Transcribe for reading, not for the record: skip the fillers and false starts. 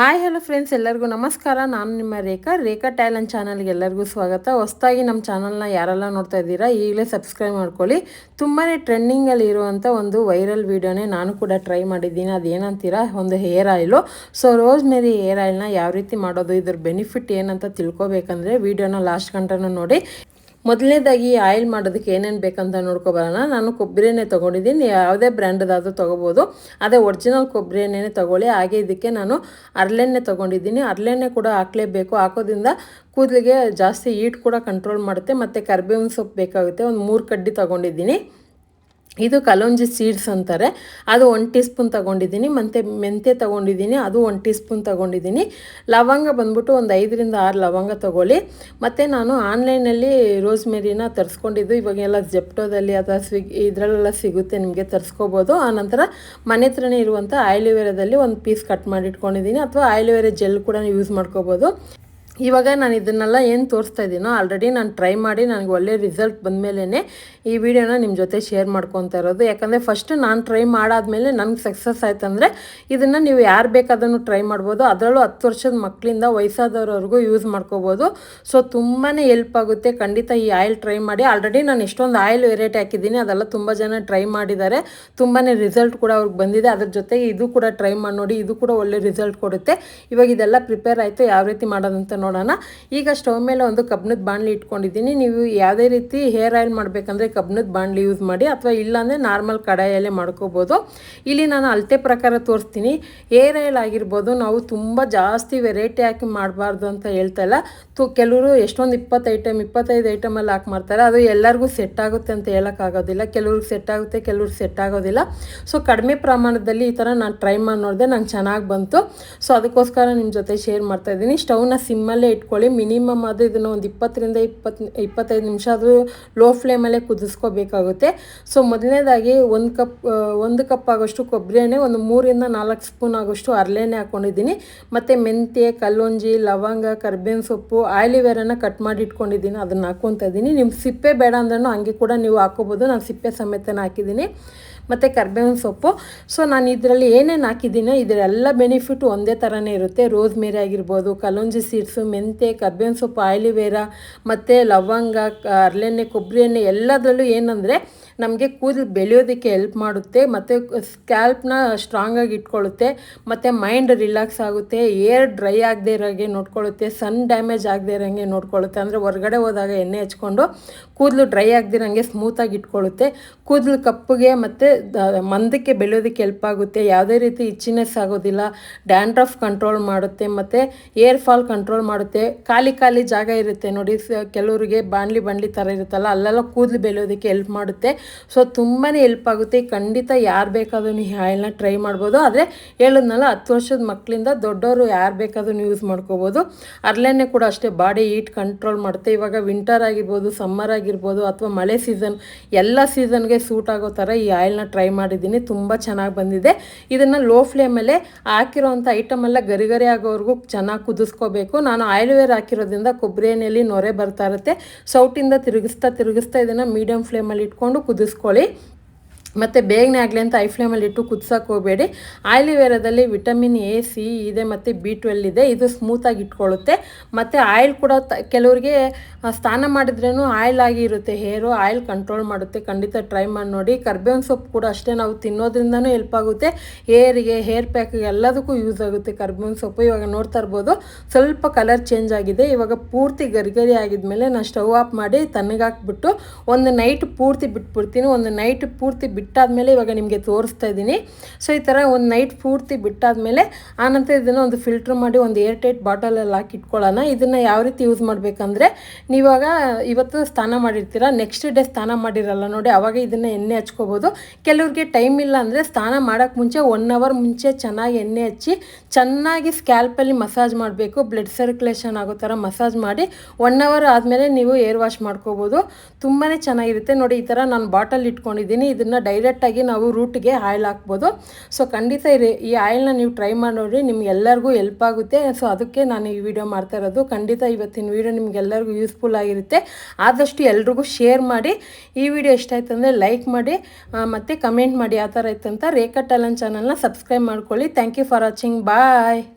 Hi hello friends, ಎಲ್ಲರಿಗೂ ನಮಸ್ಕಾರ. ನಾನು ನಿಮ್ಮ ರೇಖಾ ಟ್ಯಾಲೆಂಟ್ ಚಾನಲ್ಗೆ ಎಲ್ಲರಿಗೂ ಸ್ವಾಗತ. ಹೊಸದಾಗಿ ನಮ್ಮ ಚಾನಲ್ನ ಯಾರೆಲ್ಲ ನೋಡ್ತಾ ಇದ್ದೀರಾ ಈಗಲೇ ಸಬ್ಸ್ಕ್ರೈಬ್ ಮಾಡ್ಕೊಳ್ಳಿ. ತುಂಬಾ ಟ್ರೆಂಡಿಂಗಲ್ಲಿ ಇರುವಂಥ ಒಂದು ವೈರಲ್ ವೀಡಿಯೋನೇ ನಾನು ಕೂಡ ಟ್ರೈ ಮಾಡಿದ್ದೀನಿ. ಅದೇನಂತೀರಾ, ಒಂದು hair oil. So rosemary hair ಆಯಿಲ್ನ ಯಾವ ರೀತಿ ಮಾಡೋದು, ಇದ್ರ ಬೆನಿಫಿಟ್ ಏನಂತ ತಿಳ್ಕೊಬೇಕಂದ್ರೆ ವಿಡಿಯೋನ ಲಾಸ್ಟ್ ಗಂಟನೂ ನೋಡಿ. ಮೊದಲನೇದಾಗಿ ಆಯಿಲ್ ಮಾಡೋದಕ್ಕೆ ಏನೇನು ಬೇಕಂತ ನೋಡ್ಕೊಬರೋಣ. ನಾನು ಕೊಬ್ಬರಿ ಎಣ್ಣೆ ತೊಗೊಂಡಿದ್ದೀನಿ. ಯಾವುದೇ ಬ್ರ್ಯಾಂಡದಾದರೂ ತೊಗೋಬೋದು, ಅದೇ ಒರಿಜಿನಲ್ ಕೊಬ್ಬರಿ ಎಣ್ಣೆನೇ ತೊಗೊಳ್ಳಿ. ಹಾಗೆ ಇದಕ್ಕೆ ನಾನು ಹರಳೆಣ್ಣೆ ತೊಗೊಂಡಿದ್ದೀನಿ. ಹರಳೆಣ್ಣೆ ಕೂಡ ಹಾಕಲೇಬೇಕು. ಹಾಕೋದ್ರಿಂದ ಕೂದಲಿಗೆ ಜಾಸ್ತಿ ಹೀಟ್ ಕೂಡ ಕಂಟ್ರೋಲ್ ಮಾಡುತ್ತೆ. ಮತ್ತು ಕರಿಬೇವಿನ ಸೊಪ್ಪು ಬೇಕಾಗುತ್ತೆ. ಒಂದು 3 ಕಡ್ಡಿ ತೊಗೊಂಡಿದ್ದೀನಿ. ಇದು ಕಲೋಂಜಿ ಸೀಡ್ಸ್ ಅಂತಾರೆ, ಅದು 1 ಟೀ ಸ್ಪೂನ್ ತೊಗೊಂಡಿದ್ದೀನಿ. ಮತ್ತು ಮೆಂತ್ಯ ತೊಗೊಂಡಿದ್ದೀನಿ, ಅದು 1 ಟೀ ಸ್ಪೂನ್ ತೊಗೊಂಡಿದ್ದೀನಿ. ಲವಂಗ ಬಂದ್ಬಿಟ್ಟು ಒಂದು 5ರಿಂದ 6 ಲವಂಗ ತೊಗೊಳ್ಳಿ. ಮತ್ತು ನಾನು ಆನ್ಲೈನಲ್ಲಿ ರೋಸ್ಮೆರಿನ ತರಿಸ್ಕೊಂಡಿದ್ದು. ಇವಾಗೆಲ್ಲ ಜೆಪ್ಟೋದಲ್ಲಿ ಅಥವಾ ಇದರಲ್ಲೆಲ್ಲ ಸಿಗುತ್ತೆ, ನಿಮಗೆ ತರಿಸ್ಕೋಬೋದು. ಆನಂತರ ಮನೆ ಹತ್ರನೇ ಇರುವಂಥ ಆಯಿಲ್ವೇರಾದಲ್ಲಿ ಒಂದು ಪೀಸ್ ಕಟ್ ಮಾಡಿ ಇಟ್ಕೊಂಡಿದ್ದೀನಿ, ಅಥವಾ ಆಯಿಲ್ವೇರಾ ಜೆಲ್ ಕೂಡ ಯೂಸ್ ಮಾಡ್ಕೋಬೋದು. ಇವಾಗ ನಾನು ಇದನ್ನೆಲ್ಲ ಏನು ತೋರಿಸ್ತಾ ಇದ್ದೀನೋ ಆಲ್ರೆಡಿ ನಾನು ಟ್ರೈ ಮಾಡಿ ನನಗೆ ಒಳ್ಳೆ ರಿಸಲ್ಟ್ ಬಂದಮೇಲೆ ಈ ವಿಡಿಯೋನ ನಿಮ್ಮ ಜೊತೆ ಶೇರ್ ಮಾಡ್ಕೊತಾ ಇರೋದು. ಯಾಕಂದರೆ ಫಸ್ಟ್ ನಾನು ಟ್ರೈ ಮಾಡಾದಮೇಲೆ ನನಗೆ ಸಕ್ಸಸ್ ಆಯ್ತಂದರೆ ಇದನ್ನು ನೀವು ಯಾರು ಬೇಕಾದನ್ನು ಟ್ರೈ ಮಾಡ್ಬೋದು. ಅದರಲ್ಲೂ 10 ವರ್ಷದ ಮಕ್ಕಳಿಂದ ವಯಸ್ಸಾದವ್ರವರೆಗೂ ಯೂಸ್ ಮಾಡ್ಕೋಬೋದು. ಸೊ ತುಂಬಾ ಹೆಲ್ಪ್ ಆಗುತ್ತೆ. ಖಂಡಿತ ಈ ಆಯಿಲ್ ಟ್ರೈ ಮಾಡಿ. ಆಲ್ರೆಡಿ ನಾನು ಎಷ್ಟೊಂದು ಆಯಿಲ್ ವೆರೈಟಿ ಹಾಕಿದ್ದೀನಿ, ಅದೆಲ್ಲ ತುಂಬ ಜನ ಟ್ರೈ ಮಾಡಿದ್ದಾರೆ. ತುಂಬಾ ರಿಸಲ್ಟ್ ಕೂಡ ಅವ್ರಿಗೆ ಬಂದಿದೆ. ಅದ್ರ ಜೊತೆಗೆ ಇದು ಕೂಡ ಟ್ರೈ ಮಾಡಿ ನೋಡಿ, ಇದು ಕೂಡ ಒಳ್ಳೆ ರಿಸಲ್ಟ್ ಕೊಡುತ್ತೆ. ಇವಾಗ ಇದೆಲ್ಲ ಪ್ರಿಪೇರ್ ಆಯಿತು, ಯಾವ ರೀತಿ ಮಾಡೋದಂತ ನೋಡೋಣ. ಈಗ ಸ್ಟವ್ ಮೇಲೆ ಒಂದು ಕಬ್ಬಿಣದ ಬಾಣಲಿ ಇಟ್ಕೊಂಡಿದ್ದೀನಿ. ನೀವು ಯಾವುದೇ ರೀತಿ ಹೇರ್ ಆಯಿಲ್ ಮಾಡಬೇಕಂದ್ರೆ ಕಬ್ಬಿಣದ ಬಾಣಲಿ ಯೂಸ್ ಮಾಡಿ, ಅಥವಾ ಇಲ್ಲಾಂದರೆ ನಾರ್ಮಲ್ ಕಡಾಯಲ್ಲೇ ಮಾಡ್ಕೋಬೋದು. ಇಲ್ಲಿ ನಾನು ಅಳತೆ ಪ್ರಕಾರ ತೋರಿಸ್ತೀನಿ. ಹೇರ್ ಆಯಿಲ್ ಆಗಿರ್ಬೋದು, ನಾವು ತುಂಬ ಜಾಸ್ತಿ ವೆರೈಟಿ ಹಾಕಿ ಮಾಡಬಾರ್ದು ಅಂತ ಹೇಳ್ತಾ ಇಲ್ಲ. ಕೆಲವರು ಎಷ್ಟೊಂದು 25 ಐಟಮಲ್ಲಿ ಹಾಕಿ ಮಾಡ್ತಾರೆ. ಅದು ಎಲ್ಲರಿಗೂ ಸೆಟ್ ಆಗುತ್ತೆ ಅಂತ ಹೇಳೋಕ್ಕಾಗೋದಿಲ್ಲ. ಕೆಲವ್ರಿಗೆ ಸೆಟ್ ಆಗುತ್ತೆ, ಕೆಲವ್ರಿಗೆ ಸೆಟ್ ಆಗೋದಿಲ್ಲ. ಸೊ ಕಡಿಮೆ ಪ್ರಮಾಣದಲ್ಲಿ ಈ ಥರ ನಾನು ಟ್ರೈ ಮಾಡಿ ನೋಡಿದೆ, ನಂಗೆ ಚೆನ್ನಾಗಿ ಬಂತು. ಸೊ ಅದಕ್ಕೋಸ್ಕರ ನಿಮ್ಮ ಜೊತೆ ಶೇರ್ ಮಾಡ್ತಾಯಿದ್ದೀನಿ. ಸ್ಟವ್ನ ಸಿಮ್ಮಲ್ಲೇ ಇಟ್ಕೊಳ್ಳಿ. ಮಿನಿಮಮ್ ಅದು ಇದನ್ನು ಒಂದು 20ರಿಂದ 25 ನಿಮಿಷ ಆದರೂ ಲೋ ಫ್ಲೇಮಲ್ಲೇ ಕುದಿಸ್ಕೋಬೇಕಾಗುತ್ತೆ. ಸೊ ಮೊದಲನೇದಾಗಿ ಒಂದು ಕಪ್ ಆಗೋಷ್ಟು ಕೊಬ್ಬರಿ ಎಣ್ಣೆ, ಒಂದು 3ರಿಂದ 4 ಸ್ಪೂನ್ ಆಗೋಷ್ಟು ಹರಳೆಣ್ಣೆ ಹಾಕ್ಕೊಂಡಿದ್ದೀನಿ. ಮತ್ತು ಮೆಂತ್ಯ, ಕಲ್ಲೊಂಜಿ, ಲವಂಗ, ಕರಿಬೇವಿನ ಸೊಪ್ಪು, ಆಯಿಲ್ವೇರಾನ ಕಟ್ ಮಾಡಿ ಇಟ್ಕೊಂಡಿದ್ದೀನಿ, ಅದನ್ನು ಹಾಕ್ಕೊತಾ ಇದ್ದೀನಿ. ನಿಮ್ಗೆ ಸಿಪ್ಪೆ ಬೇಡ ಅಂದ್ರೂ ಹಂಗೆ ಕೂಡ ನೀವು ಹಾಕ್ಕೋಬೋದು. ನಾನು ಸಿಪ್ಪೆ ಸಮೇತನ ಹಾಕಿದ್ದೀನಿ. ಮತ್ತು ಕರಿಬೇವಿನ ಸೊಪ್ಪು. ಸೊ ನಾನು ಇದರಲ್ಲಿ ಏನೇನು ಹಾಕಿದ್ದೀನೋ ಇದರೆಲ್ಲ ಬೆನಿಫಿಟ್ ಒಂದೇ ಥರನೇ ಇರುತ್ತೆ. ರೋಸ್ಮೇರಿ ಆಗಿರ್ಬೋದು, ಕಲೋಂಜಿ ಸೀಡ್ಸು, ಮೆಂತ್ಯ, ಕರಿಬೇವಿನ ಸೊಪ್ಪು, ಆಯಿಲ್ವೇರಾ, ಮತ್ತು ಲವಂಗ, ಹರಳೆಣ್ಣೆ, ಕೊಬ್ಬರಿ ಎಣ್ಣೆ ಎಲ್ಲದರಲ್ಲೂ ಏನಂದರೆ ನಮಗೆ ಕೂದಲು ಬೆಳೆಯೋದಕ್ಕೆ ಹೆಲ್ಪ್ ಮಾಡುತ್ತೆ. ಮತ್ತು ಸ್ಕ್ಯಾಲ್ಪ್ನ ಸ್ಟ್ರಾಂಗಾಗಿ ಇಟ್ಕೊಳ್ಳುತ್ತೆ. ಮತ್ತು ಮೈಂಡ್ ರಿಲ್ಯಾಕ್ಸ್ ಆಗುತ್ತೆ. ಏರ್ ಡ್ರೈ ಆಗದೆ ಇರೋಂಗೆ ನೋಡ್ಕೊಳ್ಳುತ್ತೆ. ಸನ್ ಡ್ಯಾಮೇಜ್ ಆಗದೆ ಇರೋಂಗೆ ನೋಡ್ಕೊಳ್ಳುತ್ತೆ. ಅಂದರೆ ಹೊರಗಡೆ ಹೋದಾಗ ಎಣ್ಣೆ ಹಚ್ಕೊಂಡು ಕೂದಲು ಡ್ರೈ ಆಗದಿರೋಂಗೆ ಸ್ಮೂತಾಗಿ ಇಟ್ಕೊಳ್ಳುತ್ತೆ. ಕೂದಲು ಕಪ್ಪಗೆ ಮತ್ತು ಮಂದಕ್ಕೆ ಬೆಳೆಯೋದಕ್ಕೆ ಹೆಲ್ಪ್ ಆಗುತ್ತೆ. ಯಾವುದೇ ರೀತಿ ಇಚ್ಚಿನೆಸ್ ಆಗೋದಿಲ್ಲ. ಡ್ಯಾಂಡ್ರಫ್ ಕಂಟ್ರೋಲ್ ಮಾಡುತ್ತೆ. ಮತ್ತು ಏರ್ ಫಾಲ್ ಕಂಟ್ರೋಲ್ ಮಾಡುತ್ತೆ. ಖಾಲಿ ಜಾಗ ಇರುತ್ತೆ ನೋಡಿ, ಕೆಲವರಿಗೆ ಬಾಣಲಿ ಥರ ಇರುತ್ತಲ್ಲ, ಅಲ್ಲೆಲ್ಲ ಕೂದಲು ಬೆಳೆಯೋದಕ್ಕೆ ಹೆಲ್ಪ್ ಮಾಡುತ್ತೆ. ಸೊ ತುಂಬಾ ಹೆಲ್ಪ್ ಆಗುತ್ತೆ. ಖಂಡಿತ ಯಾರು ಬೇಕಾದ್ರೂ ಈ ಆಯಿಲ್ನ ಟ್ರೈ ಮಾಡ್ಬೋದು. ಆದರೆ ಹೇಳಿದ್ನಲ್ಲ, 10 ವರ್ಷದ ಮಕ್ಕಳಿಂದ ದೊಡ್ಡವರು ಯಾರು ಬೇಕಾದ್ರೂ ಯೂಸ್ ಮಾಡ್ಕೋಬೋದು. ಹರಳೆಣ್ಣೆ ಕೂಡ ಅಷ್ಟೇ, ಬಾಡಿ ಹೀಟ್ ಕಂಟ್ರೋಲ್ ಮಾಡುತ್ತೆ. ಇವಾಗ ವಿಂಟರ್ ಆಗಿರ್ಬೋದು, ಸಮ್ಮರ್ ಆಗಿರ್ಬೋದು, ಅಥವಾ ಮಳೆ ಸೀಸನ್, ಎಲ್ಲ ಸೀಸನ್ಗೆ ಸೂಟ್ ಆಗೋ ಥರ ಈ ಆಯಿಲ್ನ ಟ್ರೈ ಮಾಡಿದ್ದೀನಿ. ತುಂಬ ಚೆನ್ನಾಗಿ ಬಂದಿದೆ. ಇದನ್ನು ಲೋ ಫ್ಲೇಮಲ್ಲೇ ಹಾಕಿರೋವಂಥ ಐಟಮೆಲ್ಲ ಗರಿ ಆಗೋವರೆಗೂ ಚೆನ್ನಾಗಿ ಕುದಿಸ್ಕೋಬೇಕು. ನಾನು ಆಯಿಲ್ವೇರ್ ಹಾಕಿರೋದ್ರಿಂದ ಕೊಬ್ಬರಿ ಎಣ್ಣೆಯಲ್ಲಿ ನೊರೆ ಬರ್ತಾ ಇರುತ್ತೆ. ಸೌಟಿಂದ ತಿರುಗಿಸ್ತಾ ಇದನ್ನು ಮೀಡಿಯಮ್ ಫ್ಲೇಮಲ್ಲಿ ಇಟ್ಕೊಂಡು ಕುದಿಸ್ಕೊಳ್ಳಿ. ಮತ್ತು ಬೇಗನೆ ಆಗಲಿ ಅಂತ ಐ ಫ್ಲೇಮಲ್ಲಿ ಇಟ್ಟು ಕುದಿಸೋಕೆ ಹೋಗಬೇಡಿ. ಆಯಿಲ್ವೇರಾದಲ್ಲಿ ವಿಟಮಿನ್ ಎ, ಸಿ ಇದೆ, ಮತ್ತು B12 ಇದೆ. ಇದು ಸ್ಮೂತಾಗಿ ಇಟ್ಕೊಳ್ಳುತ್ತೆ. ಮತ್ತು ಆಯಿಲ್ ಕೂಡ ಕೆಲವರಿಗೆ ಸ್ನಾನ ಮಾಡಿದ್ರೂ ಆಯಿಲ್ ಆಗಿ ಇರುತ್ತೆ ಹೇರು, ಆಯಿಲ್ ಕಂಟ್ರೋಲ್ ಮಾಡುತ್ತೆ. ಖಂಡಿತ ಟ್ರೈ ಮಾಡಿ ನೋಡಿ. ಕರಿಬೇವಿನ ಸೊಪ್ಪು ಕೂಡ ಅಷ್ಟೇ, ನಾವು ತಿನ್ನೋದ್ರಿಂದನೂ ಹೆಲ್ಪ್ ಆಗುತ್ತೆ. ಹೇರಿಗೆ, ಹೇರ್ ಪ್ಯಾಕ್ಗೆ ಎಲ್ಲದಕ್ಕೂ ಯೂಸ್ ಆಗುತ್ತೆ ಕರಿಬೇವಿನ ಸೊಪ್ಪು. ಇವಾಗ ನೋಡ್ತಾ ಇರ್ಬೋದು, ಸ್ವಲ್ಪ ಕಲರ್ ಚೇಂಜ್ ಆಗಿದೆ. ಇವಾಗ ಪೂರ್ತಿ ಗರಿ ಆಗಿದ್ಮೇಲೆ ನಾನು ಸ್ಟವ್ ಆಫ್ ಮಾಡಿ ತಣ್ಣಗಾಕ್ಬಿಟ್ಟು ಒಂದು ನೈಟ್ ಪೂರ್ತಿ ಬಿಟ್ಬಿಡ್ತೀನಿ. ಒಂದು ನೈಟ್ ಪೂರ್ತಿ ಬಿಟ್ಟಾದಮೇಲೆ ಇವಾಗ ನಿಮಗೆ ತೋರಿಸ್ತಾ ಇದ್ದೀನಿ. ಸೊ ಈ ಥರ ಒಂದು ನೈಟ್ ಪೂರ್ತಿ ಬಿಟ್ಟಾದಮೇಲೆ ಆನಂತರ ಇದನ್ನು ಒಂದು ಫಿಲ್ಟ್ರ್ ಮಾಡಿ ಒಂದು ಏರ್ ಟೈಟ್ ಬಾಟಲಲ್ಲಿ ಹಾಕಿ ಇಟ್ಕೊಳ್ಳೋಣ. ಇದನ್ನು ಯಾವ ರೀತಿ ಯೂಸ್ ಮಾಡಬೇಕಂದ್ರೆ, ನೀವಾಗ ಇವತ್ತು ಸ್ನಾನ ಮಾಡಿರ್ತೀರ, ನೆಕ್ಸ್ಟ್ ಡೇ ಸ್ನಾನ ಮಾಡಿರಲ್ಲ ನೋಡಿ, ಆವಾಗ ಇದನ್ನು ಎಣ್ಣೆ ಹಚ್ಕೋಬೋದು. ಕೆಲವ್ರಿಗೆ ಟೈಮ್ ಇಲ್ಲ ಅಂದರೆ ಸ್ನಾನ ಮಾಡೋಕ್ಕೆ ಮುಂಚೆ 1 ಅವರ್ ಮುಂಚೆ ಚೆನ್ನಾಗಿ ಎಣ್ಣೆ ಹಚ್ಚಿ ಚೆನ್ನಾಗಿ ಸ್ಕ್ಯಾಲ್ಪಲ್ಲಿ ಮಸಾಜ್ ಮಾಡಬೇಕು. ಬ್ಲಡ್ ಸರ್ಕ್ಯುಲೇಷನ್ ಆಗೋ ಥರ ಮಸಾಜ್ ಮಾಡಿ 1 ಅವರ್ ಆದಮೇಲೆ ನೀವು ಏರ್ ವಾಶ್ ಮಾಡ್ಕೋಬೋದು. ತುಂಬಾ ಚೆನ್ನಾಗಿರುತ್ತೆ ನೋಡಿ. ಈ ಥರ ನಾನು ಬಾಟಲ್ ಇಟ್ಕೊಂಡಿದ್ದೀನಿ. ಇದನ್ನು ಡೈರೆಕ್ಟಾಗಿ ನಾವು ರೂಟ್ಗೆ ಆಯಿಲ್ ಹಾಕ್ಬೋದು. ಸೊ ಖಂಡಿತ ಈ ಆಯಿಲ್ನ ನೀವು ಟ್ರೈ ಮಾಡಿ ನೋಡಿ, ನಿಮ್ಗೆಲ್ಲರಿಗೂ ಹೆಲ್ಪ್ ಆಗುತ್ತೆ. ಸೊ ಅದಕ್ಕೆ ನಾನು ಈ ವಿಡಿಯೋ ಮಾಡ್ತಾ ಇರೋದು. ಖಂಡಿತ ಇವತ್ತಿನ ವಿಡಿಯೋ ನಿಮ್ಗೆಲ್ಲರಿಗೂ ಯೂಸ್ಫುಲ್ ಆಗಿರುತ್ತೆ. ಆದಷ್ಟು ಎಲ್ರಿಗೂ ಶೇರ್ ಮಾಡಿ. ಈ ವಿಡಿಯೋ ಇಷ್ಟ ಆಯ್ತು ಅಂದರೆ ಲೈಕ್ ಮಾಡಿ, ಮತ್ತು ಕಮೆಂಟ್ ಮಾಡಿ ಯಾವ ಥರ ಇತ್ತು ಅಂತ. ರೇಖಾ ಟ್ಯಾಲೆಂಟ್ ಚಾನಲ್ನ ಸಬ್ಸ್ಕ್ರೈಬ್ ಮಾಡ್ಕೊಳ್ಳಿ. Thank you for watching. Bye.